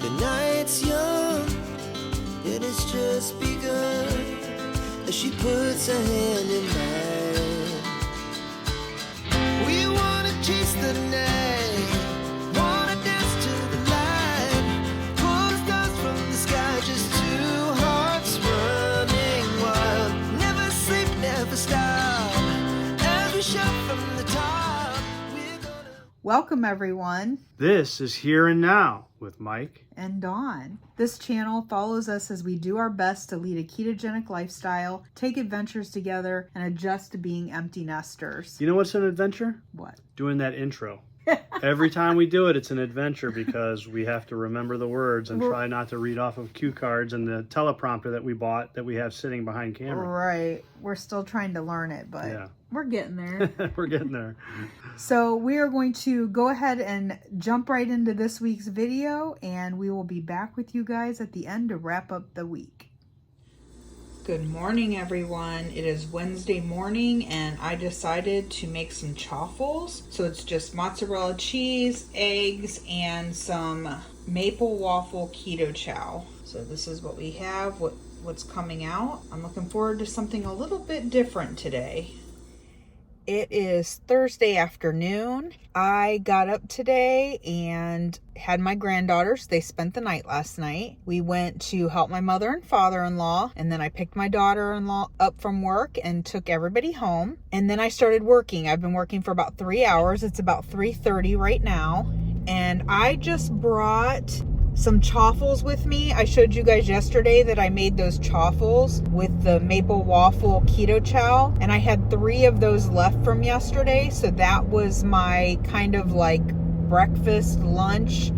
The night's young, it has just begun, as she puts her hand in mine. We wanna chase the night, wanna dance to the light, pull the stars from the sky, just two hearts running wild. Never sleep, never stop, as we shout from the top. We're gonna... Welcome everyone. This is Here and Now with Mike And Dawn. This channel follows us as we do our best to lead a ketogenic lifestyle, take adventures together, and adjust to being empty nesters. You know what's an adventure? What? Doing that intro. Every time we do it, it's an adventure because we have to remember the words and try not to read off of cue cards and the teleprompter that we bought that we have sitting behind camera. Right. We're still trying to learn it, but Yeah. we're getting there. We're getting there. So we are going to go ahead and jump right into this week's video, and we will be back with you guys at the end to wrap up the week. Good morning, everyone. It is Wednesday morning, and I decided to make some chaffles. So it's just mozzarella cheese, eggs, and some maple waffle keto chow. So this is what we have, what's coming out. I'm looking forward to something a little bit different today. It is Thursday afternoon. I got up today and had my granddaughters. They spent the night last night. We went to help my mother and father-in-law, and then I picked my daughter-in-law up from work and took everybody home. And then I started working. I've been working for about 3 hours. It's about 3:30 right now. And I just brought some chaffles with me. I showed you guys yesterday that I made those chaffles with the maple waffle keto chow, and I had 3 of those left from yesterday. So that was my kind of like breakfast lunch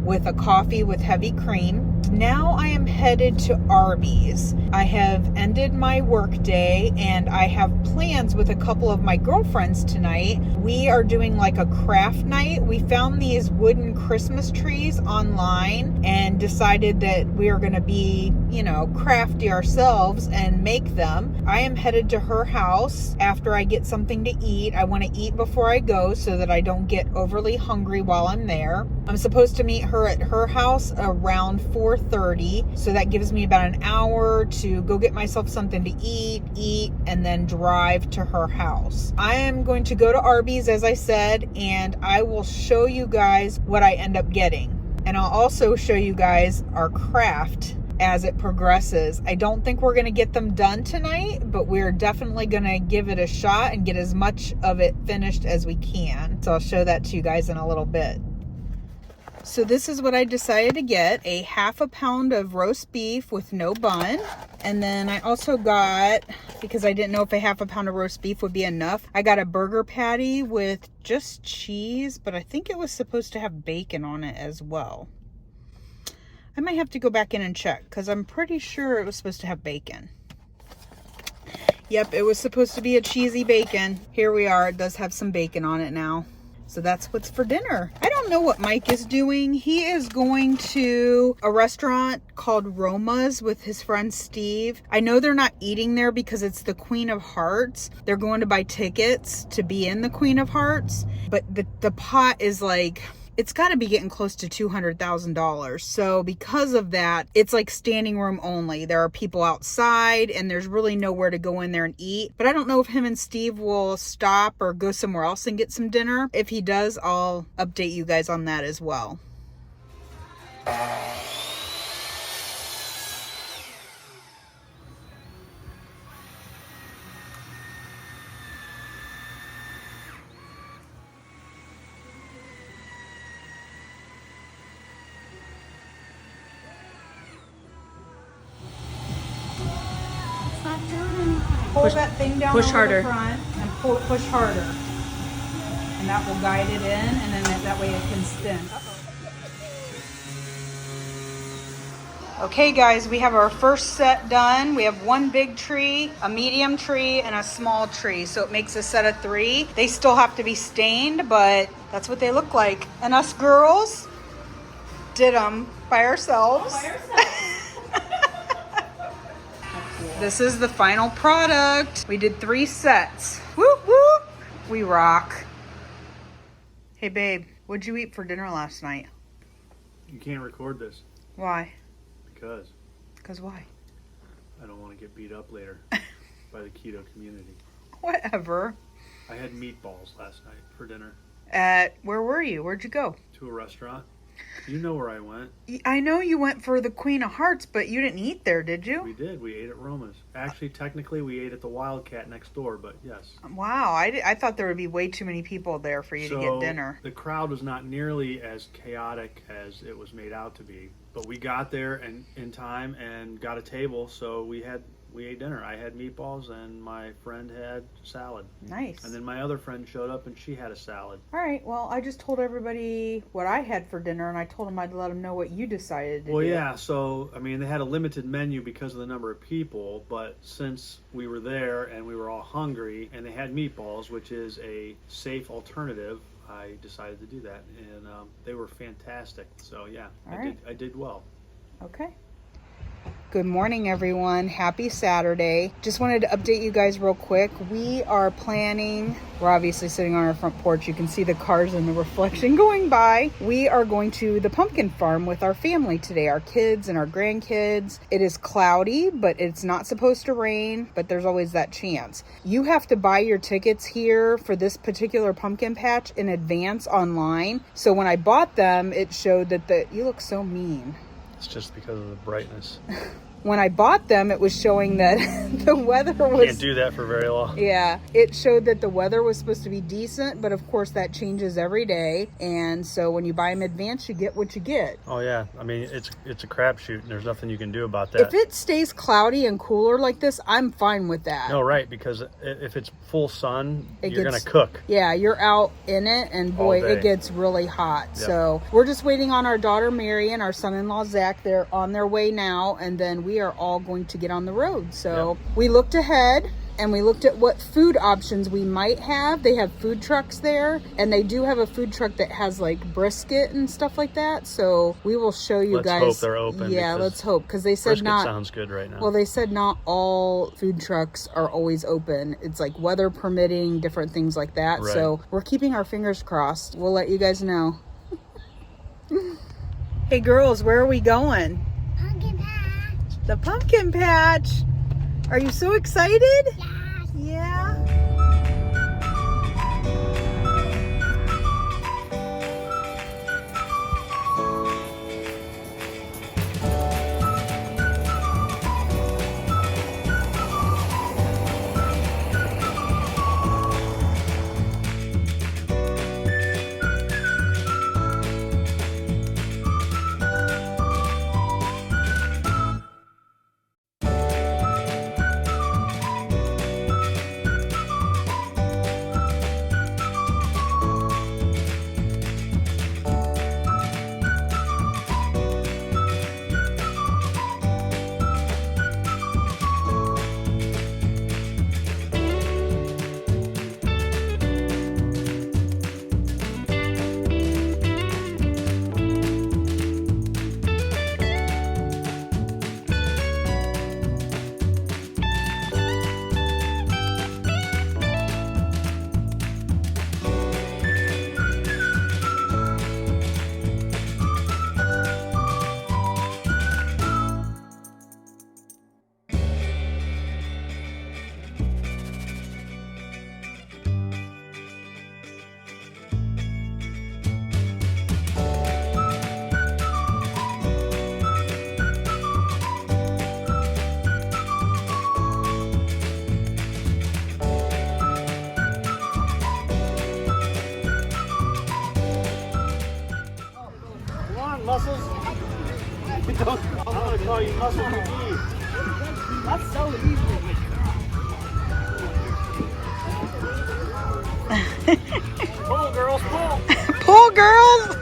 with a coffee with heavy cream. Now I am headed to Arby's. I have ended my work day and I have plans with a couple of my girlfriends tonight. We are doing like a craft night. We found these wooden Christmas trees online and decided that we are going to be, crafty ourselves and make them. I am headed to her house after I get something to eat. I want to eat before I go so that I don't get overly hungry while I'm there. I'm supposed to meet her at her house around 4:30, so that gives me about an hour to go get myself something to eat, and then drive to her house. I am going to go to Arby's, as I said, and I will show you guys what I end up getting. And I'll also show you guys our craft as it progresses. I don't think we're going to get them done tonight, but we're definitely going to give it a shot and get as much of it finished as we can. So I'll show that to you guys in a little bit. So this is what I decided to get, a half a pound of roast beef with no bun. And then I also got, because I didn't know if a half a pound of roast beef would be enough, I got a burger patty with just cheese, but I think it was supposed to have bacon on it as well. I might have to go back in and check because I'm pretty sure it was supposed to have bacon. Yep, it was supposed to be a cheesy bacon. Here we are. It does have some bacon on it now. So that's what's for dinner. I don't know what Mike is doing. He is going to a restaurant called Roma's with his friend Steve. I know they're not eating there because it's the Queen of Hearts. They're going to buy tickets to be in the Queen of Hearts. But the pot is like, it's got to be getting close to $200,000. So because of that, it's like standing room only. There are people outside and there's really nowhere to go in there and eat. But I don't know if him and Steve will stop or go somewhere else and get some dinner. If he does, I'll update you guys on that as well. Pull that thing down push over harder. the front and push harder. And that will guide it in, and then that way it can spin. Okay guys, we have our first set done. We have one big tree, a medium tree, and a small tree. So it makes a set of 3. They still have to be stained, but that's what they look like. And us girls did them by ourselves. By ourselves. This is the final product. We did 3 sets. Whoop, whoop. We rock. Hey, babe, what'd you eat for dinner last night? You can't record this Why? because Because why? I don't want to get beat up later by the keto community. Whatever. I had meatballs last night for dinner. Where were you? Where'd you go? To a restaurant. You know where I went. I know you went for the Queen of Hearts, but you didn't eat there, did you? We did. We ate at Roma's. Actually, technically, we ate at the Wildcat next door, but yes. Wow, I thought there would be way too many people there for you to get dinner. The crowd was not nearly as chaotic as it was made out to be. But we got there and in time and got a table, so we ate dinner. I had meatballs and my friend had salad. Nice. And then my other friend showed up and she had a salad. All right, well, I just told everybody what I had for dinner, and I told them I'd let them know what you decided to do. Well, yeah, so, I mean, they had a limited menu because of the number of people, but since we were there and we were all hungry and they had meatballs, which is a safe alternative, I decided to do that, and they were fantastic. So, yeah, I did well. Okay. Good morning, everyone. Happy Saturday. Just wanted to update you guys real quick. We're obviously sitting on our front porch. You can see the cars and the reflection going by. We are going to the pumpkin farm with our family today, our kids and our grandkids. It is cloudy, but it's not supposed to rain, but there's always that chance. You have to buy your tickets here for this particular pumpkin patch in advance online. So when I bought them, it showed that you look so mean. It's just because of the brightness. When I bought them, it was showing that the weather was... Can't do that for very long. Yeah, it showed that the weather was supposed to be decent, but of course that changes every day. And so when you buy them in advance, you get what you get. Oh yeah, I mean it's a crapshoot, and there's nothing you can do about that. If it stays cloudy and cooler like this, I'm fine with that. No, right, because if it's full sun, you're gonna cook. Yeah, you're out in it, and boy, it gets really hot. Yep. So we're just waiting on our daughter Mary and our son-in-law Zach. They're on their way now, and then we are all going to get on the road. So we looked ahead and we looked at what food options we might have. They have food trucks there, and they do have a food truck that has like brisket and stuff like that. So we will show you guys. Let's hope they're open. Yeah, let's hope, because they said brisket sounds good right now. Well, they said not all food trucks are always open. It's like weather permitting, different things like that. Right. So we're keeping our fingers crossed. We'll let you guys know. Hey girls, where are we going? Pumpkin patch. The pumpkin patch. Are you so excited? Yes. Yeah. Muscles? I'm gonna call you Muscle McGee. That's so easy. Pull, girls, pull! Pull, girls!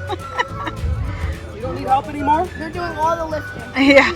You don't need help anymore? They're doing all the lifting. Yeah.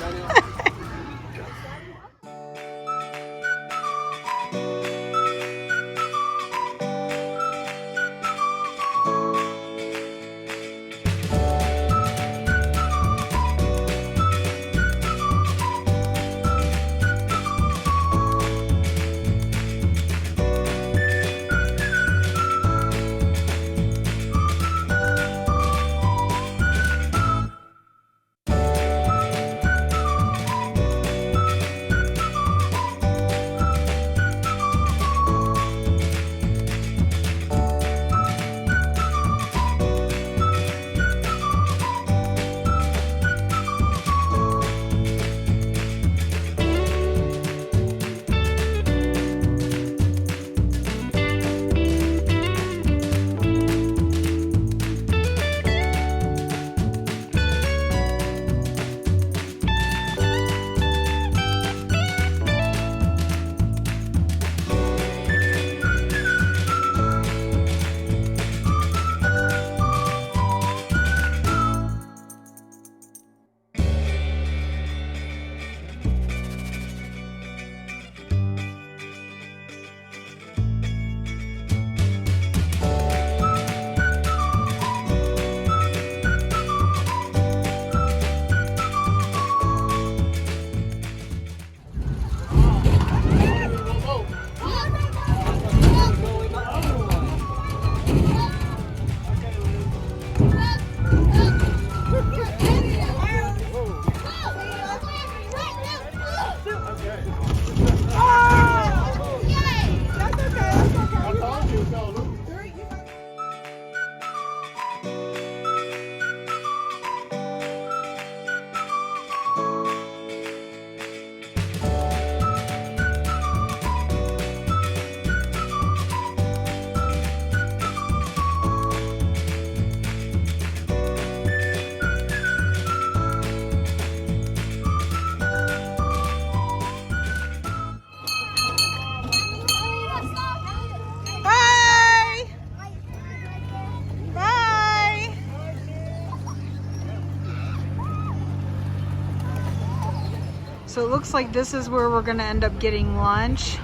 So it looks like this is where we're gonna end up getting lunch.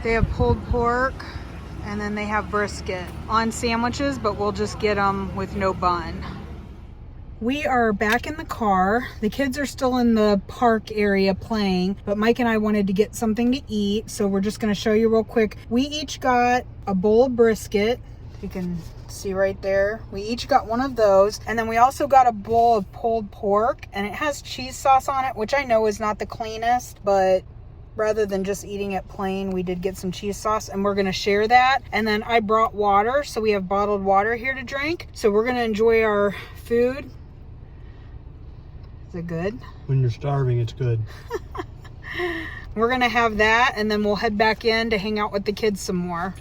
They have pulled pork and then they have brisket on sandwiches, but we'll just get them with no bun. We are back in the car. The kids are still in the park area playing, but Mike and I wanted to get something to eat, so we're just gonna show you real quick. We each got a bowl of brisket. You can see right there. We each got one of those, and then we also got a bowl of pulled pork, and it has cheese sauce on it, which I know is not the cleanest, but rather than just eating it plain, we did get some cheese sauce, and we're gonna share that. And then I brought water, so we have bottled water here to drink. So we're gonna enjoy our food. Is it good? When you're starving, it's good. We're gonna have that, and then we'll head back in to hang out with the kids some more.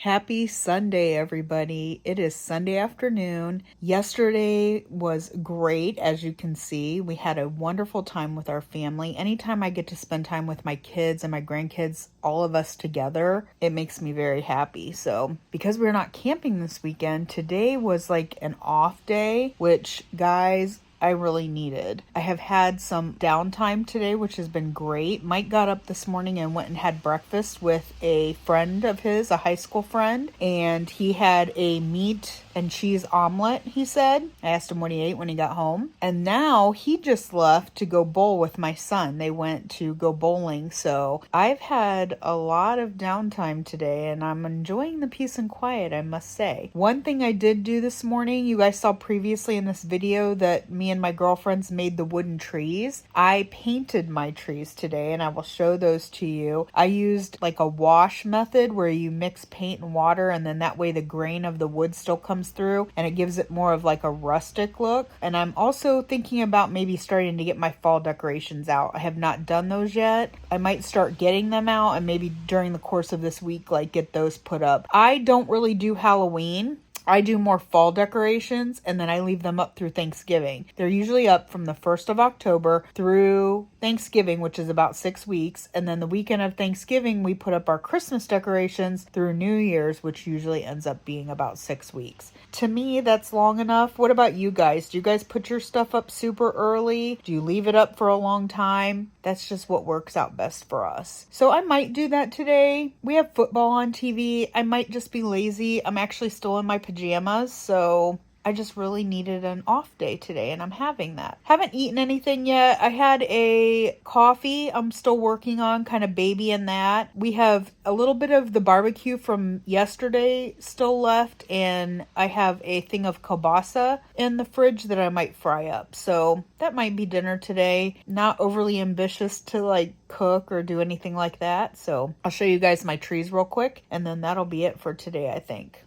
Happy Sunday, everybody. It is Sunday afternoon. Yesterday was great, as you can see. We had a wonderful time with our family. Anytime I get to spend time with my kids and my grandkids, all of us together, it makes me very happy. So because we're not camping this weekend, today was like an off day, which, guys, I really needed. I have had some downtime today, which has been great. Mike got up this morning and went and had breakfast with a friend of his, a high school friend, and he had a meat and cheese omelet, he said. I asked him what he ate when he got home. And now he just left to go bowl with my son. They went to go bowling. So I've had a lot of downtime today, and I'm enjoying the peace and quiet, I must say. One thing I did do this morning, you guys saw previously in this video that me and my girlfriends made the wooden trees. I painted my trees today, and I will show those to you. I used like a wash method where you mix paint and water, and then that way the grain of the wood still comes through and it gives it more of like a rustic look. And I'm also thinking about maybe starting to get my fall decorations out. I have not done those yet. I might start getting them out and maybe during the course of this week, like get those put up. I don't really do Halloween. I do more fall decorations, and then I leave them up through Thanksgiving. They're usually up from the 1st of October through Thanksgiving, which is about 6 weeks. And then the weekend of Thanksgiving, we put up our Christmas decorations through New Year's, which usually ends up being about 6 weeks. To me, that's long enough. What about you guys? Do you guys put your stuff up super early? Do you leave it up for a long time? That's just what works out best for us. So I might do that today. We have football on TV. I might just be lazy. I'm actually still in my pajamas, so I just really needed an off day today, and I'm having that. Haven't eaten anything yet. I had a coffee I'm still working on, kind of babying that. We have a little bit of the barbecue from yesterday still left, and I have a thing of kielbasa in the fridge that I might fry up. So that might be dinner today. Not overly ambitious to like cook or do anything like that. So I'll show you guys my trees real quick, and then that'll be it for today, I think.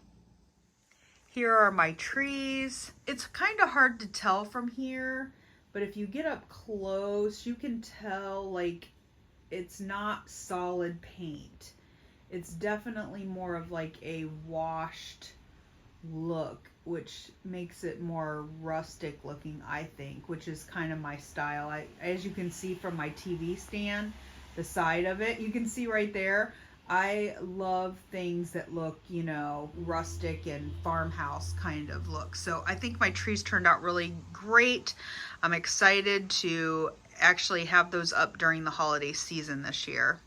Here are my trees. It's kind of hard to tell from here, but if you get up close, you can tell like it's not solid paint. It's definitely more of like a washed look, which makes it more rustic looking, I think, which is kind of my style. As you can see from my TV stand, the side of it, you can see right there, I love things that look, you know, rustic and farmhouse kind of look. So I think my trees turned out really great. I'm excited to actually have those up during the holiday season this year.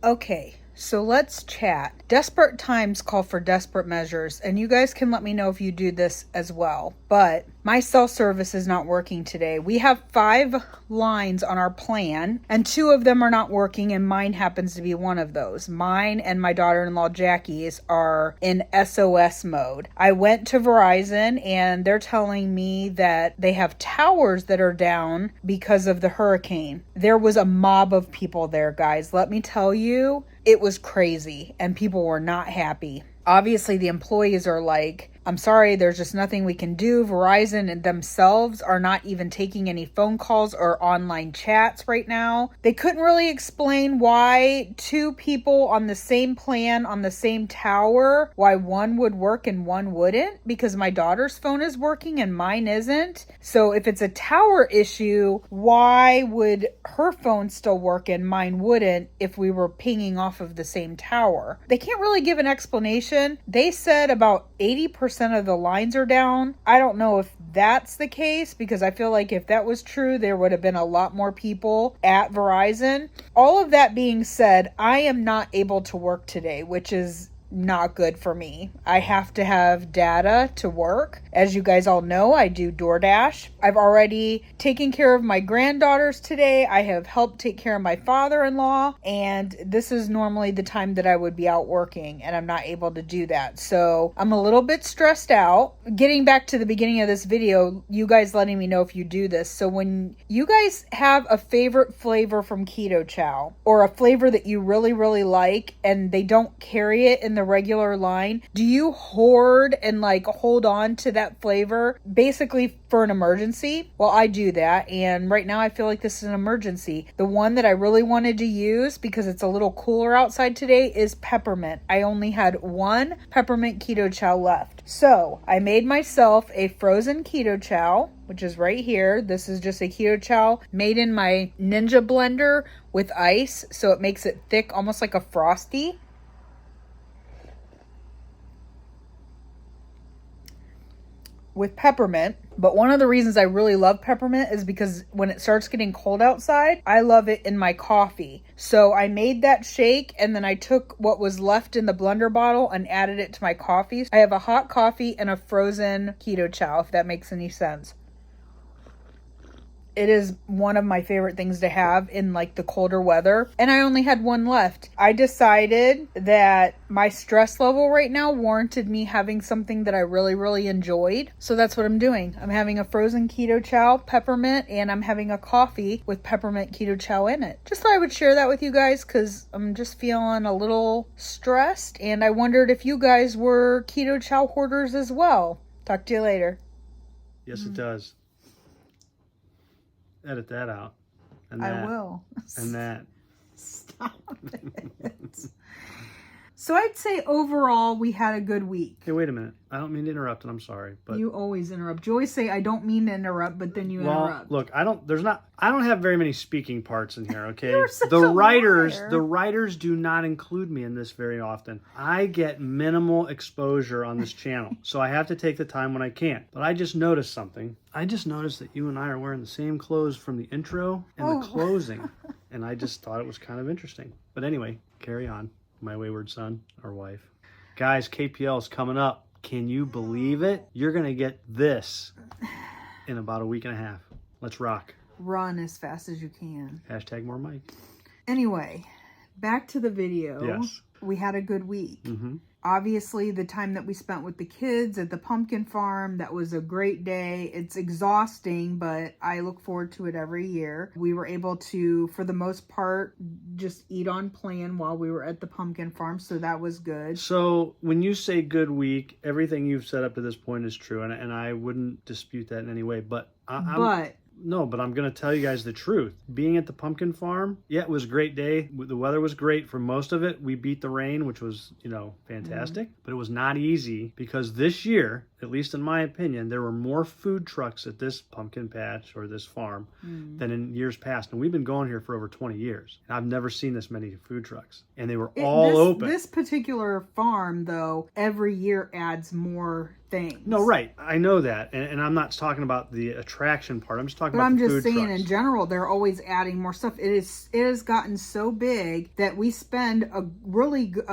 Okay, so let's chat. Desperate times call for desperate measures, and you guys can let me know if you do this as well. But my cell service is not working today. We have 5 lines on our plan, and 2 of them are not working, and mine happens to be one of those. Mine and my daughter-in-law Jackie's are in SOS mode. I went to Verizon, and they're telling me that they have towers that are down because of the hurricane. There was a mob of people there, guys. Let me tell you, it was crazy, and people were not happy. Obviously, the employees are like, I'm sorry, there's just nothing we can do. Verizon and themselves are not even taking any phone calls or online chats right now. They couldn't really explain why 2 people on the same plan on the same tower, why one would work and one wouldn't, because my daughter's phone is working and mine isn't. So if it's a tower issue, why would her phone still work and mine wouldn't if we were pinging off of the same tower? They can't really give an explanation. They said about 80% of the lines are down. I don't know if that's the case, because I feel like if that was true, there would have been a lot more people at Verizon. All of that being said, I am not able to work today, which is not good for me. I have to have data to work. As you guys all know, I do DoorDash. I've already taken care of my granddaughters today. I have helped take care of my father-in-law, and this is normally the time that I would be out working, and I'm not able to do that. So I'm a little bit stressed out. Getting back to the beginning of this video, you guys letting me know if you do this. So when you guys have a favorite flavor from Keto Chow, or a flavor that you really, really like, and they don't carry it in the regular line, do you hoard and like hold on to that flavor basically for an emergency? Well, I do that, and right now I feel like this is an emergency. The one that I really wanted to use, because it's a little cooler outside today, is peppermint. I only had 1 peppermint Keto Chow left. So I made myself a frozen Keto Chow, which is right here. This is just a Keto Chow made in my Ninja blender with ice, so it makes it thick, almost like a Frosty. With peppermint. But one of the reasons I really love peppermint is because when it starts getting cold outside, I love it in my coffee. So I made that shake, and then I took what was left in the blender bottle and added it to my coffee. I have a hot coffee and a frozen Keto Chow, if that makes any sense. It is one of my favorite things to have in like the colder weather. And I only had 1 left. I decided that my stress level right now warranted me having something that I really, really enjoyed. So that's what I'm doing. I'm having a frozen Keto Chow, peppermint, and I'm having a coffee with peppermint Keto Chow in it. Just thought I would share that with you guys, because I'm just feeling a little stressed. And I wondered if you guys were Keto Chow hoarders as well. Talk to you later. Yes, it does. Edit that out. And that. I will. And that. Stop it. So I'd say overall we had a good week. Hey, wait a minute. I don't mean to interrupt, and I'm sorry, but you always interrupt. You always say I don't mean to interrupt, but then you interrupt. Look, I don't have very many speaking parts in here, okay? You're such the a writers liar. the writers do not include me in this very often. I get minimal exposure on this channel, so I have to take the time when I can. But I just noticed something. I just noticed that you and I are wearing the same clothes from the intro and the closing, and I just thought it was kind of interesting. But anyway, carry on, my wayward son or wife. Guys, KPL is coming up. Can you believe it? You're going to get this in about a week and a half. Let's rock. Run as fast as you can. Hashtag more Mike. Anyway, back to the video. Yes. We had a good week. Mm-hmm. Obviously, the time that we spent with the kids at the pumpkin farm, that was a great day. It's exhausting, but I look forward to it every year. We were able to, for the most part, just eat on plan while we were at the pumpkin farm, so that was good. So when you say good week, everything you've said up to this point is true, and I wouldn't dispute that in any way, but but I'm going to tell you guys the truth. Being at the pumpkin farm, yeah, it was a great day. The weather was great for most of it. We beat the rain, which was, fantastic. But it was not easy because this year, at least in my opinion, there were more food trucks at this pumpkin patch or this farm than in years past. And we've been going here for over 20 years. And I've never seen this many food trucks. And they were all open. This particular farm, though, every year adds more things. No, right. I know that. And I'm not talking about the attraction part. I'm just talking about the food trucks. But I'm just saying in general, they're always adding more stuff. It has gotten so big that we spend a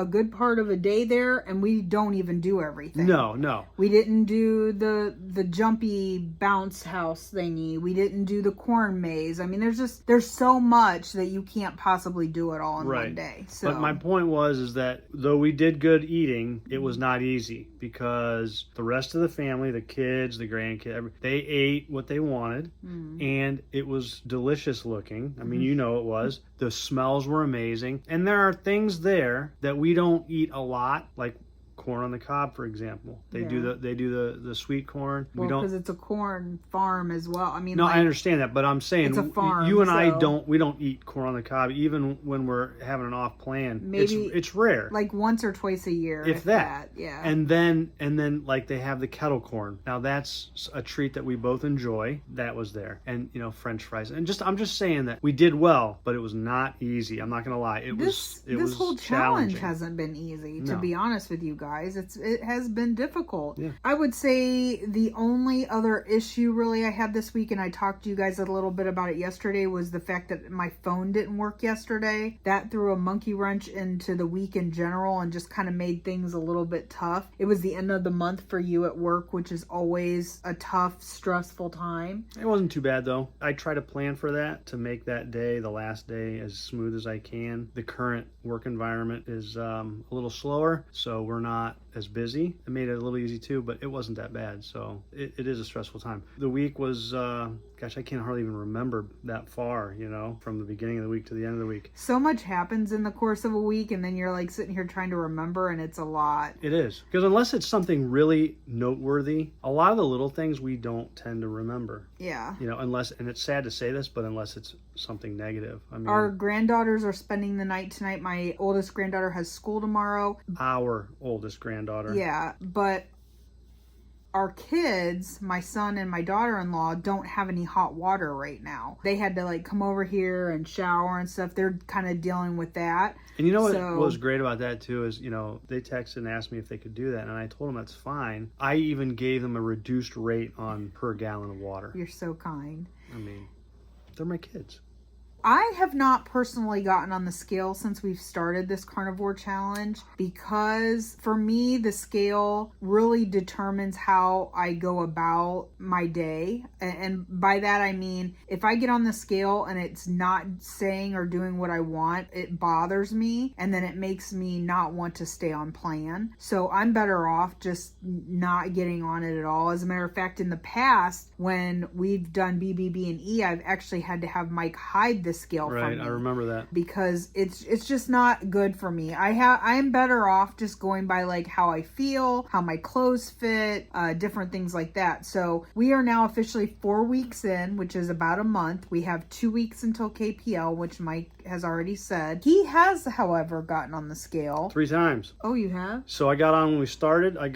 good part of a day there and we don't even do everything. No. We didn't do the jumpy bounce house thingy. We didn't do the corn maze. I mean, there's so much that you can't possibly do it all in one day. So. But my point is that though we did good eating, it was not easy because the rest of the family, the kids, the grandkids, they ate what they wanted and it was delicious looking. I mean, it was. The smells were amazing. And there are things there that we don't eat a lot, like corn on the cob, for example. They do the sweet corn. Well, because it's a corn farm as well. I mean, no, I understand that, but I'm saying it's a farm, you and I don't eat corn on the cob, even when we're having an off plan. Maybe it's rare, like once or twice a year, if that. Yeah. And then like they have the kettle corn. Now that's a treat that we both enjoy. That was there, and French fries, and I'm just saying that we did well, but it was not easy. I'm not gonna lie. This whole challenge hasn't been easy, to be honest with you guys. It has been difficult. Yeah. I would say the only other issue really I had this week, and I talked to you guys a little bit about it yesterday, was the fact that my phone didn't work yesterday. That threw a monkey wrench into the week in general and just kind of made things a little bit tough. It was the end of the month for you at work, which is always a tough, stressful time. It wasn't too bad though. I try to plan for that to make that day, the last day, as smooth as I can. The current work environment is a little slower, so we're not as busy. It made it a little easy too, but it wasn't that bad. So it is a stressful time. The week was, I can't hardly even remember that far, from the beginning of the week to the end of the week. So much happens in the course of a week, and then you're like sitting here trying to remember, and it's a lot. It is. Because unless it's something really noteworthy, a lot of the little things we don't tend to remember. Yeah. Unless, and it's sad to say this, but unless it's something negative. I mean, our granddaughters are spending the night tonight. My oldest granddaughter has school tomorrow. Our oldest granddaughter. Yeah, but our kids, my son and my daughter-in-law, don't have any hot water right now. They had to come over here and shower and stuff. They're kind of dealing with that. And what was great about that too is, they texted and asked me if they could do that, and I told them that's fine. I even gave them a reduced rate on per gallon of water. You're so kind. I mean, they're my kids. I have not personally gotten on the scale since we've started this carnivore challenge, because for me, the scale really determines how I go about my day. And by that, I mean, if I get on the scale and it's not saying or doing what I want, it bothers me. And then it makes me not want to stay on plan. So I'm better off just not getting on it at all. As a matter of fact, in the past, when we've done BBB and E, I've actually had to have Mike hide the scale from me. Right, I remember that. Because it's just not good for me. I'm better off just going by how I feel, how my clothes fit, different things like that. So we are now officially 4 weeks in, which is about a month. We have 2 weeks until KPL, which Mike has already said. He has, however, gotten on the scale 3 times. Oh, you have? So I got on when we started. I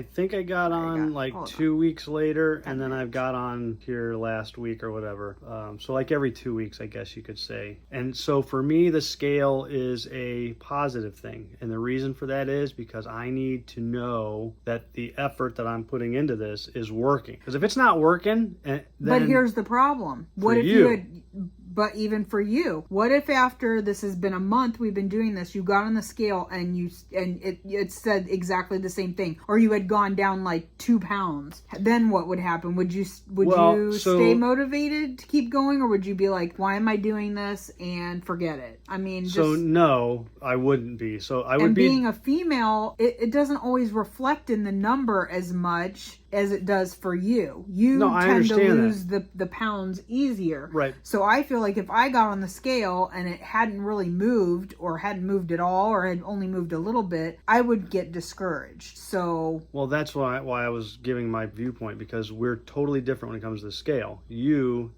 think I got on 2 weeks later, and then I've got on here last week or whatever. So every 2 weeks, I guess you could say. And so for me, the scale is a positive thing. And the reason for that is because I need to know that the effort that I'm putting into this is working. Because if it's not working, then... But here's the problem. What if you had But even for you, what if after this has been a month, we've been doing this, you got on the scale and it said exactly the same thing, or you had gone down like 2 pounds? Then what would happen? Would you stay motivated to keep going, or would you be like, why am I doing this, and forget it? I mean, so no, I wouldn't be. So I would and be. Being a female, it doesn't always reflect in the number as much as it does for you. You tend to lose the pounds easier. Right. So I feel like if I got on the scale and it hadn't really moved, or hadn't moved at all, or had only moved a little bit, I would get discouraged. So Well, that's why I was giving my viewpoint, because we're totally different when it comes to the scale.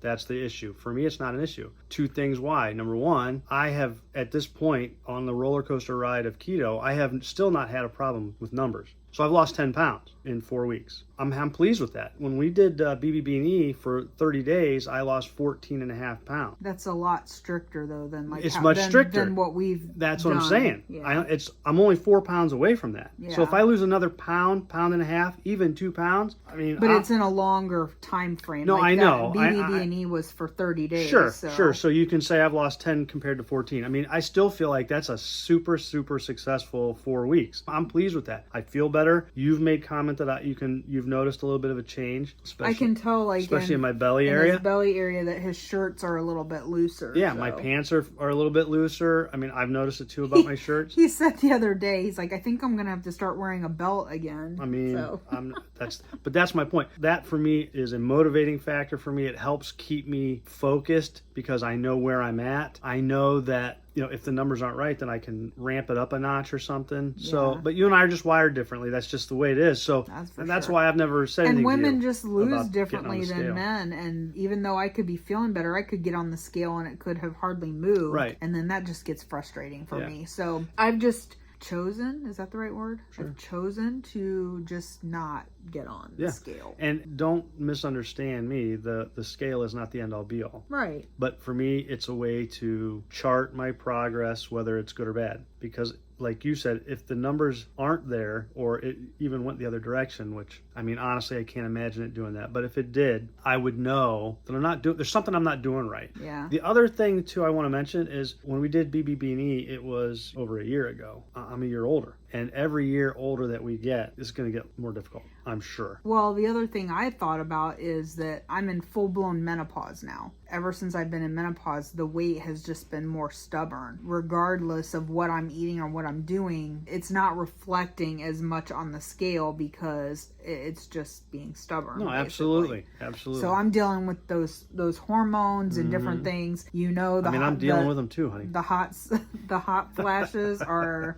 That's the issue. For me, it's not an issue. 2 things why. Number one, I have, at this point on the roller coaster ride of keto, I have still not had a problem with numbers. So I've lost 10 pounds in 4 weeks. I'm pleased with that. When we did BBB&E for 30 days, I lost 14 and a half pounds. That's a lot stricter though than it's much stricter than what we've That's done. what I'm saying. Yeah. I'm only 4 pounds away from that. Yeah. So if I lose another pound and a half, even 2 pounds, I mean, but it's in a longer time frame. No, I know. BBB&E was for 30 days. Sure. So you can say I've lost 10 compared to 14. I mean, I still feel like that's a super, super successful 4 weeks. I'm pleased with that. I feel better. You've made comment that you've noticed a little bit of a change. I can tell, like, especially in my belly area. His belly area, that his shirts are a little bit looser. Yeah, so. My pants are a little bit looser. I mean, I've noticed it too about my shirts. He said the other day, he's like, I think I'm gonna have to start wearing a belt again. I mean, but that's my point. That for me is a motivating factor for me. It helps keep me focused because I know where I'm at. I know that, if the numbers aren't right, then I can ramp it up a notch or something. Yeah. So, but you and I are just wired differently. That's just the way it is. So that's why I've never said anything. And women just lose differently than men. And even though I could be feeling better, I could get on the scale and it could have hardly moved. Right. And then that just gets frustrating for me. So I've just chosen, is that the right word? Sure. I've chosen to just not get on the scale. And don't misunderstand me. The scale is not the end all be all. Right. But for me, it's a way to chart my progress, whether it's good or bad. Because like you said, if the numbers aren't there, or it even went the other direction, which, I mean, honestly, I can't imagine it doing that. But if it did, I would know that there's something I'm not doing right. Yeah. The other thing, too, I want to mention is when we did BBB&E, it was over a year ago. I'm a year older. And every year older that we get is going to get more difficult, I'm sure. Well, the other thing I thought about is that I'm in full-blown menopause now. Ever since I've been in menopause, the weight has just been more stubborn. Regardless of what I'm eating or what I'm doing, it's not reflecting as much on the scale because it's just being stubborn. No, basically. Absolutely. So I'm dealing with those hormones and different things. I'm dealing with them too, honey. The hot flashes are...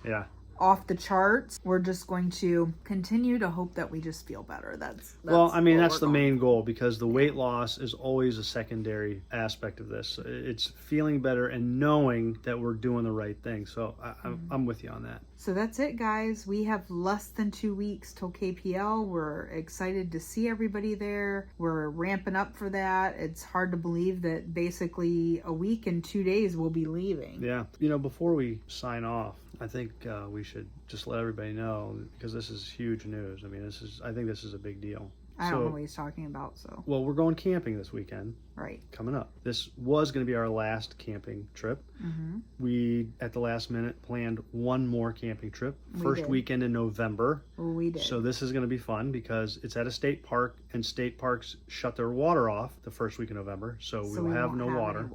Yeah. Off the charts. We're just going to continue to hope that we just feel better. That's the main goal, because the weight loss is always a secondary aspect of this. It's feeling better and knowing that we're doing the right thing. So I'm with you on that. So that's it, guys. We have less than 2 weeks till KPL. We're excited to see everybody there. We're ramping up for that. It's hard to believe that basically a week and 2 days we'll be leaving. Yeah. Before we sign off, I think we should just let everybody know, because this is huge news. I mean, I think this is a big deal. I don't know what he's talking about, so. Well, we're going camping this weekend. Right. Coming up. This was going to be our last camping trip. Mm-hmm. We, at the last minute, planned one more camping trip. First weekend in November. We did. So this is going to be fun because it's at a state park, and state parks shut their water off the first week of November. So we will have no water.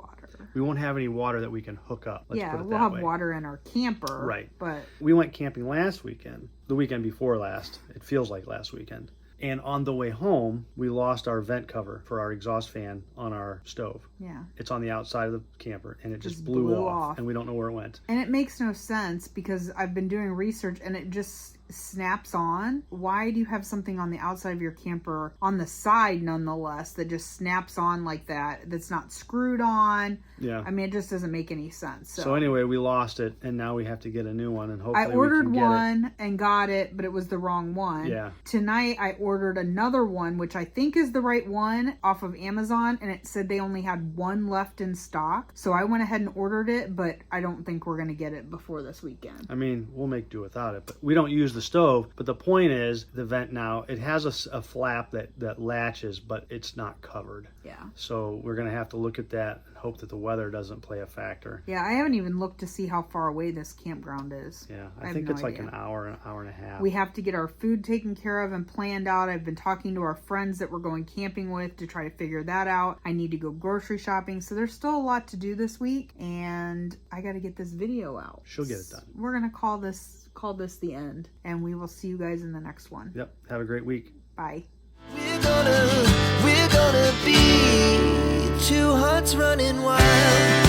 We won't have any water that we can hook up. Let's put it we'll have water in our camper. Right. But we went camping last weekend, the weekend before last. It feels like last weekend. And on the way home, we lost our vent cover for our exhaust fan on our stove. Yeah. It's on the outside of the camper, and it just blew off, and we don't know where it went. And it makes no sense because I've been doing research, and it just snaps on. Why do you have something on the outside of your camper, on the side nonetheless, that just snaps on like that, that's not screwed on? Yeah. I mean, it just doesn't make any sense. So anyway, we lost it, and now we have to get a new one, and hopefully I ordered we can get one and got it, but it was the wrong one. Yeah. Tonight I ordered another one, which I think is the right one, off of Amazon, and it said they only had one left in stock. So I went ahead and ordered it, but I don't think we're going to get it before this weekend. I mean, we'll make do without it, but we don't use the the stove. But the point is, the vent now, it has a flap that latches, but it's not covered. Yeah. So we're going to have to look at that and hope that the weather doesn't play a factor. Yeah, I haven't even looked to see how far away this campground is. Yeah, I I have think no it's like idea. an hour and a half. We have to get our food taken care of and planned out. I've been talking to our friends that we're going camping with to try to figure that out. I need to go grocery shopping. So there's still a lot to do this week, and I got to get this video out. She'll get it done. We're going to call this the end, and we will see you guys in the next one. Yep. Have a great week. Bye. We're gonna be two hearts running wild.